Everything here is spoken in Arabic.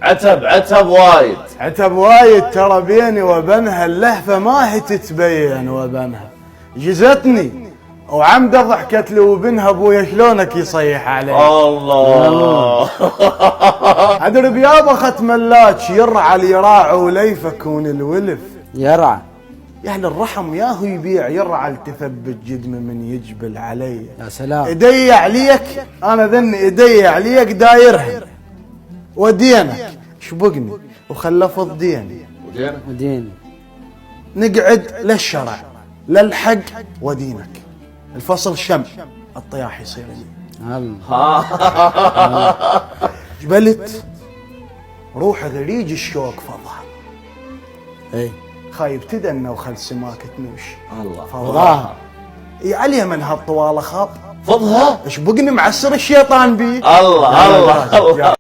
عتب وايد. عتب وايد ترى بيني وبنها اللهفة ما هي تتبين وبنها. جزتني وعمده ضحكت لي وبنها ابويا شلونك يصيح علي. الله ادري بيابا ختم اللاتش يرعى اليراع وليف يكون الولف. يرعى يا اهل الرحم ياهو يبيع يرعى التثبت جدمه من يجبل علي. يا سلام. ايدي عليك انا ذني ايدي عليك دايرها ودينك شبقني وخلفض ديني ودين نقعد للشرع للحق ودينك الفصل شم الطياح يصير لي. الله. جبلت روح غريج الشوق فضها. اي خايب تدنى وخل سماك تنوش. الله فضاها يا عليا من هالطوال خاب فضها اشبقني معسر الشيطان بي. الله